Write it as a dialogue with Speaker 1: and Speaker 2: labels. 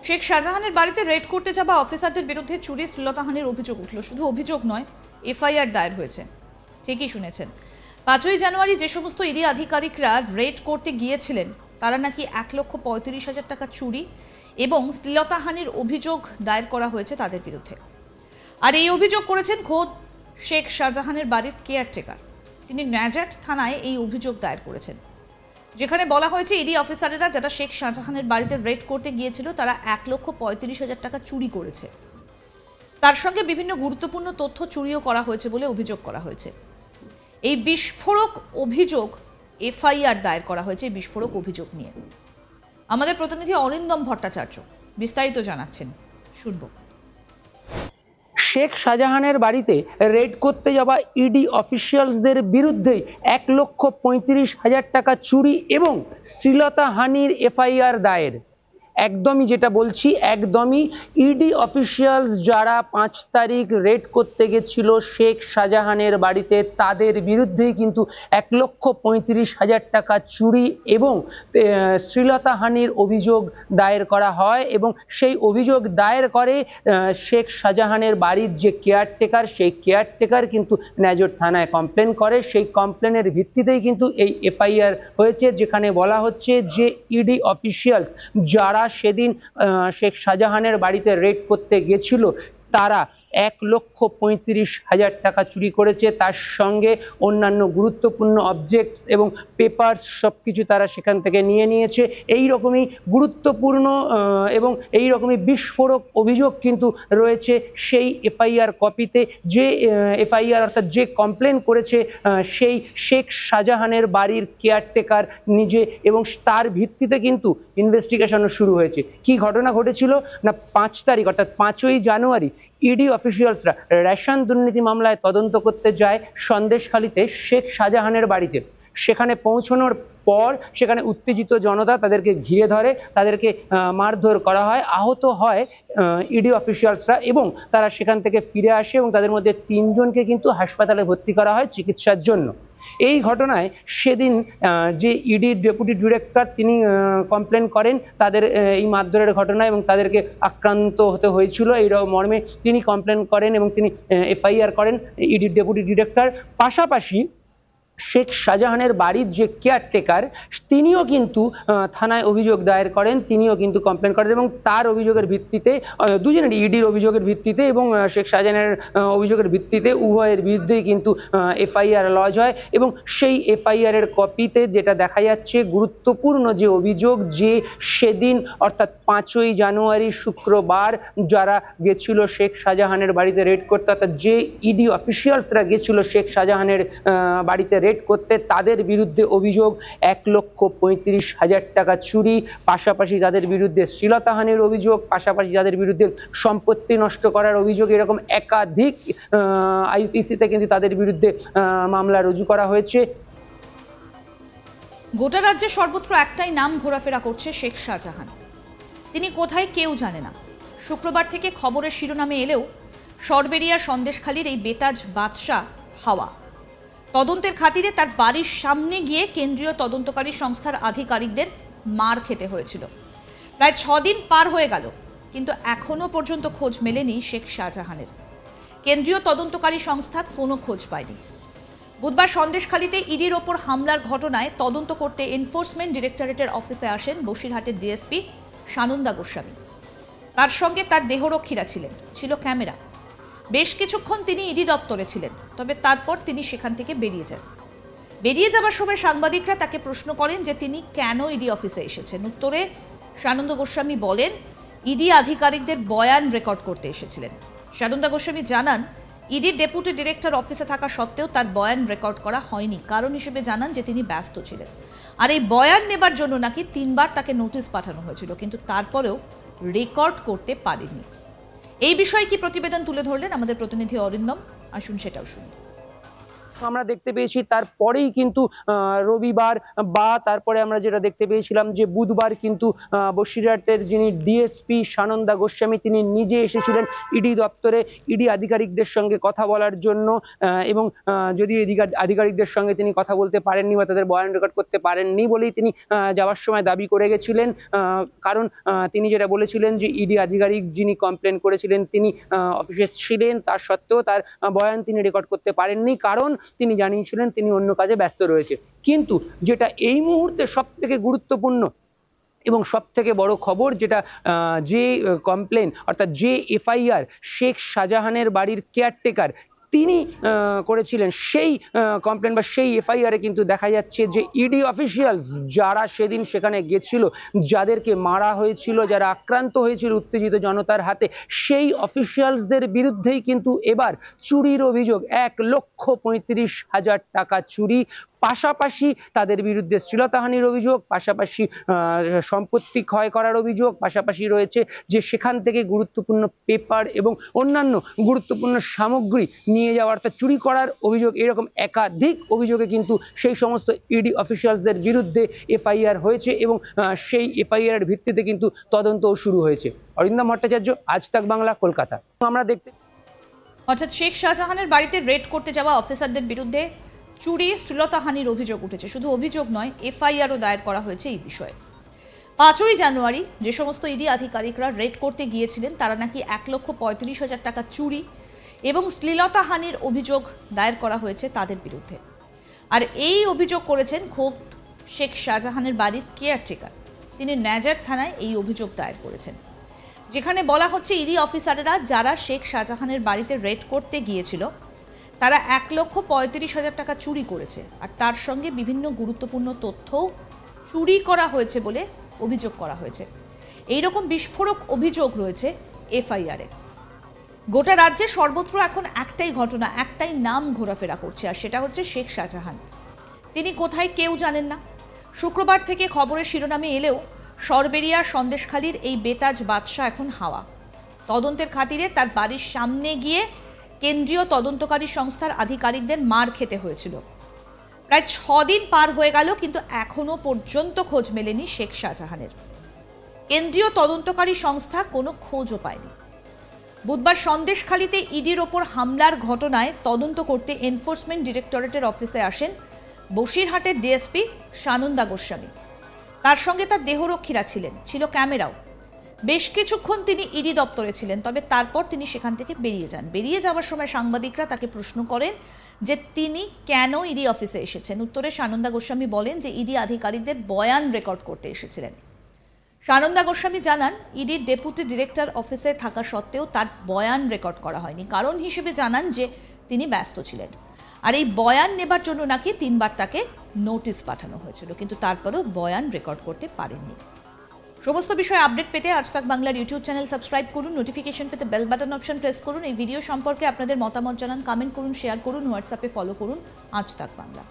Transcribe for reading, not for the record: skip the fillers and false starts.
Speaker 1: শেখ শাহজাহানের বাড়িতে রেড করতে যাওয়া অফিসারদের বিরুদ্ধে চুরি শ্লীলতাহানির অভিযোগ উঠল। শুধু অভিযোগ নয়, এফআইআর দায়ের হয়েছে। ঠিকই শুনেছেন, 5ই জানুয়ারি যে সমস্ত ইডি আধিকারিকরা রেড করতে গিয়েছিলেন তারা নাকি 1,35,000 টাকা চুরি এবং শ্লীলতাহানির অভিযোগ দায়ের করা হয়েছে তাদের বিরুদ্ধে। আর এই অভিযোগ করেছেন খোদ শেখ শাহজাহানের বাড়ির কেয়ারটেকার। তিনি ন্যাজাট থানায় এই অভিযোগ দায়ের করেছেন, যেখানে বলা হয়েছে ইডি অফিসারেরা যারা শেখ শাহজাহানের বাড়িতে রেড করতে গিয়েছিল তারা 1,35,000 টাকা চুরি করেছে। তার সঙ্গে বিভিন্ন গুরুত্বপূর্ণ তথ্য চুরিও করা হয়েছে বলে অভিযোগ করা হয়েছে। এই বিস্ফোরক অভিযোগ এফআইআর দায়ের করা হয়েছে এই বিস্ফোরক অভিযোগ নিয়ে। আমাদের প্রতিনিধি অরিন্দম ভট্টাচার্য বিস্তারিত জানাচ্ছেন, শুনবো।
Speaker 2: শেখ শাহজাহানের বাড়িতে রেড করতে যাওয়া ইডি অফিসিয়ালসদের বিরুদ্ধে 1,35,000 টাকা চুরি এবং শ্লীলতাহানির এফআইআর দায়ের। একদমই যেটা বলছি, একদমই ইডি অফিসিয়ালস যারা 5 তারিখ রেড করতে গেছিল শেখ শাহজাহানের বাড়িতে তাদের বিরুদ্ধেই কিন্তু 1,35,000 টাকা চুরি এবং শ্লীলতাহানির অভিযোগ দায়ের করা হয়। এবং সেই অভিযোগ দায়ের করে শেখ শাহজাহানের বাড়ির যে কেয়ারটেকার, সেই কেয়ারটেকার কিন্তু ন্যাজর থানায় কমপ্লেন করে। সেই কমপ্লেনের ভিত্তিতেই কিন্তু এই এফআইআর হয়েছে, যেখানে বলা হচ্ছে যে ইডি অফিসিয়ালস যারা সেদিন শেখ শাহজাহানের বাড়িতে রেড করতে গেছিল তারা 1,35,000 টাকা চুরি করেছে। তার সঙ্গে অন্যান্য গুরুত্বপূর্ণ অবজেক্টস এবং পেপারস সবকিছু তারা সেখান থেকে নিয়ে নিয়েছে। এই রকমই গুরুত্বপূর্ণ এবং এই রকমই বিস্ফোরক অভিযোগ কিন্তু রয়েছে সেই এফআইআর কপিতে। যে এফআইআর অর্থাৎ যে কমপ্লেন করেছে সেই শেখ শাহজাহানের বাড়ির কেয়ারটেকার নিজে, এবং তার ভিত্তিতে কিন্তু ইনভেস্টিগেশনও শুরু হয়েছে। কি ঘটনা ঘটেছিল না, 5 তারিখ অর্থাৎ 5ই জানুয়ারি ইডি অফিসিয়ালসরা রেশন দুর্নীতি মামলায় তদন্ত করতে যায় সন্দেশখালীতে শেখ শাহজাহানের বাড়িতে। সেখানে পৌঁছানোর পর সেখানে উত্তেজিত জনতা তাদেরকে ঘিরে ধরে, তাদেরকে মারধর করা হয়, আহত হয় ইডি অফিসিয়ালসরা এবং তারা সেখান থেকে ফিরে আসে এবং তাদের মধ্যে 3 জনকে কিন্তু হাসপাতালে ভর্তি করা হয় চিকিৎসার জন্য। এই ঘটনায় সেদিন যে ইডির ডেপুটি ডিরেক্টর তিনি কমপ্লেন করেন তাদের এই মারধরের ঘটনায় এবং তাদেরকে আক্রান্ত হতে হয়েছিল এই মর্মে তিনি কমপ্লেন করেন এবং তিনি এফআইআর করেন ইডির ডেপুটি ডিরেক্টর। পাশাপাশি শেখ শাহজাহানের বাড়ির যে কেয়ারটেকার তিনিও কিন্তু থানায় অভিযোগ দায়ের করেন, তিনিও কিন্তু কমপ্লেন করেন এবং তার অভিযোগের ভিত্তিতে দুজনের ইডির অভিযোগের ভিত্তিতে এবং শেখ শাহজাহানের অভিযোগের ভিত্তিতে উভয়ের বিরুদ্ধেই কিন্তু এফআইআর লজ হয়। এবং সেই এফআইআর এর কপিতে যেটা দেখা যাচ্ছে, গুরুত্বপূর্ণ যে অভিযোগ যে সেদিন অর্থাৎ 5ই জানুয়ারি শুক্রবার যারা গেছিল শেখ শাহজাহানের বাড়িতে রেড করতে, অর্থাৎ যে ইডি অফিসিয়ালসরা গেছিল শেখ শাহজাহানের বাড়িতে রেড করতে, তাদের বিরুদ্ধে অভিযোগ 1,35,000 টাকা চুরি, পাশাপাশি তাদের বিরুদ্ধে শ্লীলতাহানির অভিযোগ, পাশাপাশি তাদের বিরুদ্ধে সম্পত্তি নষ্ট করার অভিযোগ, এরকম একাধিক আইপিসিতে কিন্তু তাদের বিরুদ্ধে মামলা রুজু করা হয়েছে।
Speaker 1: গোটা রাজ্যে সর্বত্র একটাই নাম ঘোরাফেরা করছে, শেখ শাহজাহান। তিনি কোথায় কেউ জানে না। শুক্রবার থেকে খবরের শিরোনামে এলেও সরবেরিয়ার সন্দেশখালীর এই বেতাজ বাদশাহ হাওয়া। তদন্তের খাতিরে তার বাড়ির সামনে গিয়ে কেন্দ্রীয় তদন্তকারী সংস্থার আধিকারিকদের মার খেতে হয়েছিল। প্রায় 6 দিন পার হয়ে গেল, কিন্তু এখনো পর্যন্ত খোঁজ মেলেনি শেখ শাহজাহানের। কেন্দ্রীয় তদন্তকারী সংস্থা কোনো খোঁজ পায়নি। বুধবার সন্দেশখালীতে ইডির ওপর হামলার ঘটনায় তদন্ত করতে এনফোর্সমেন্ট ডিরেক্টরেটের অফিসে আসেন বসিরহাটের ডিএসপি সানন্দা গোস্বামী। তার সঙ্গে তার দেহরক্ষীরা ছিলেন, ছিল ক্যামেরা। বেশ কিছুক্ষণ তিনি ইডি দপ্তরে ছিলেন, তবে তারপর তিনি সেখান থেকে বেরিয়ে যান। বেরিয়ে যাবার সময় সাংবাদিকরা তাকে প্রশ্ন করেন যে তিনি কেন ইডি অফিসে এসেছেন। উত্তরে সানন্দা গোস্বামী বলেন ইডি আধিকারিকদের বয়ান রেকর্ড করতে এসেছিলেন। সানন্দা গোস্বামী জানান ইডির ডেপুটি ডিরেক্টর অফিসে থাকা সত্ত্বেও তার বয়ান রেকর্ড করা হয়নি। কারণ হিসেবে জানান যে তিনি ব্যস্ত ছিলেন। আর এই বয়ান নেবার জন্য নাকি 3 বার তাকে নোটিশ পাঠানো হয়েছিল, কিন্তু তারপরেও রেকর্ড করতে পারেনি। এই বিষয়ে কি প্রতিবেদন তুলে ধরলেন আমাদের প্রতিনিধি অরিন্দম, আসুন সেটাও শুনি।
Speaker 2: আমরা দেখতে পেয়েছি তারপরেই কিন্তু রবিবার বা তারপরে আমরা যেটা দেখতে পেয়েছিলাম যে বুধবার কিন্তু বসিরহাটের যিনি ডিএসপি সানন্দা গোস্বামী তিনি নিজে এসেছিলেন ইডি দপ্তরে ইডি আধিকারিকদের সঙ্গে কথা বলার জন্য, এবং যদিও আধিকারিকদের সঙ্গে তিনি কথা বলতে পারেননি বা তাদের বয়ান রেকর্ড করতে পারেননি বলেই তিনি যাওয়ার সময় দাবি করে গেছিলেন, কারণ তিনি যেটা বলেছিলেন যে ইডি আধিকারিক যিনি কমপ্লেন করেছিলেন তিনি অফিসে ছিলেন, তার সত্ত্বেও তার বয়ান তিনি রেকর্ড করতে পারেননি, কারণ তিনি জানিয়েছিলেন তিনি অন্য কাজে ব্যস্ত রয়েছে। কিন্তু যেটা এই মুহূর্তে সব থেকে গুরুত্বপূর্ণ এবং সব থেকে বড় খবর, যেটা যে কমপ্লেন অর্থাৎ যে এফআইআর শেখ শাহজাহানের বাড়ির কেয়ারটেকার তিনি করেছিলেন, সেই কমপ্লেন বা সেই এফআইআরে কিন্তু দেখা যাচ্ছে যে ইডি অফিসিয়ালস যারা সেদিন সেখানে গেছিল, যাদেরকে মারা হয়েছিল, যারা আক্রান্ত হয়েছিল উত্তেজিত জনতার হাতে, সেই অফিসিয়ালসদের বিরুদ্ধেই কিন্তু এবার চুরির অভিযোগ, 1,35,000 টাকা চুরি, পাশাপাশি তাদের বিরুদ্ধে শ্লীলতাহানির অভিযোগ, পাশাপাশি সম্পত্তি ক্ষয় করার অভিযোগ, পাশাপাশি রয়েছে যে সেখান থেকে গুরুত্বপূর্ণ পেপার এবং অন্যান্য গুরুত্বপূর্ণ সামগ্রী নিয়ে যাওয়ার, অর্থাৎ চুরি করার অভিযোগ। এরকম একাধিক অভিযোগে কিন্তু সেই সমস্ত ইডি অফিসিয়ালসদের বিরুদ্ধে এফআইআর হয়েছে এবং সেই এফআইআর এর ভিত্তিতে কিন্তু তদন্তও শুরু হয়েছে। অরিন্দম ভট্টাচার্য, আজ তাক বাংলা, কলকাতা। আমরা দেখতে
Speaker 1: অর্থাৎ শেখ শাহজাহানের বাড়িতে রেড করতে যাওয়া অফিসারদের বিরুদ্ধে চুরি শ্লীলতাহানির অভিযোগ উঠেছে। শুধু অভিযোগ নয়, এফআইআরও দায়ের করা হয়েছে এই বিষয়ে। 5ই জানুয়ারি যে সমস্ত ইডি আধিকারিকরা রেড করতে গিয়েছিলেন তারা নাকি 1,35,000 টাকা চুরি এবং শ্লীলতাহানির অভিযোগ দায়ের করা হয়েছে তাদের বিরুদ্ধে। আর এই অভিযোগ করেছেন খোদ শেখ শাহজাহানের বাড়ির কেয়ারটেকার। তিনি ন্যাজার থানায় এই অভিযোগ দায়ের করেছেন, যেখানে বলা হচ্ছে ইডি অফিসাররা যারা শেখ শাহজাহানের বাড়িতে রেড করতে গিয়েছিল তারা 1,35,000 টাকা চুরি করেছে, আর তার সঙ্গে বিভিন্ন গুরুত্বপূর্ণ তথ্যও চুরি করা হয়েছে বলে অভিযোগ করা হয়েছে। এইরকম বিস্ফোরক অভিযোগ রয়েছে এফআইআরে। গোটা রাজ্যে সর্বত্র এখন একটাই ঘটনা, একটাই নাম ঘোরাফেরা করছে, আর সেটা হচ্ছে শেখ শাহজাহান। তিনি কোথায় কেউ জানেন না। শুক্রবার থেকে খবরের শিরোনামে এলেও সরবেরিয়া সন্দেশখালীর এই বেতাজ বাদশা এখন হাওয়া। তদন্তের খাতিরে তার বাড়ির সামনে গিয়ে কেন্দ্রীয় তদন্তকারী সংস্থার আধিকারিকদের মার খেতে হয়েছিল। প্রায় 6 দিন পার হয়ে গেল, কিন্তু এখনো পর্যন্ত খোঁজ মেলেনি শেখ শাহজাহানের। কেন্দ্রীয় তদন্তকারী সংস্থা কোনো খোঁজও পায়নি। বুধবার সন্দেশখালীতে ইডির ওপর হামলার ঘটনায় তদন্ত করতে এনফোর্সমেন্ট ডিরেক্টরেটের অফিসে আসেন বসিরহাটের ডিএসপি সানন্দা গোস্বামী। তার সঙ্গে তার দেহরক্ষীরা ছিলেন, ছিল ক্যামেরাও। বেশ কিছুক্ষণ তিনি ইডি দপ্তরে ছিলেন, তবে তারপর তিনি সেখান থেকে বেরিয়ে যান। বেরিয়ে যাওয়ার সময় সাংবাদিকরা তাকে প্রশ্ন করেন যে তিনি কেন ইডি অফিসে এসেছেন। উত্তরে সানন্দা গোস্বামী বলেন যে ইডি আধিকারিকদের বয়ান রেকর্ড করতে এসেছিলেন। সানন্দা গোস্বামী জানান ইডির ডেপুটি ডিরেক্টর অফিসে থাকা সত্ত্বেও তার বয়ান রেকর্ড করা হয়নি। কারণ হিসেবে জানান যে তিনি ব্যস্ত ছিলেন, আর এই বয়ান নেবার জন্য নাকি 3 বার তাকে নোটিশ পাঠানো হয়েছিল, কিন্তু তারপরেও বয়ান রেকর্ড করতে পারেননি। সমস্ত বিষয়ে আপডেট পেতে আজ তাক বাংলার ইউটিউব চ্যানেল সাবস্ক্রাইব করুন, নোটিফিকেশন পেতে বেল বাটন অপশন প্রেস করুন। এই ভিডিও সম্পর্কে আপনাদের মতামত জানান, কমেন্ট করুন, শেয়ার করুন, হোয়াটসঅ্যাপে ফলো করুন আজ তাক বাংলা।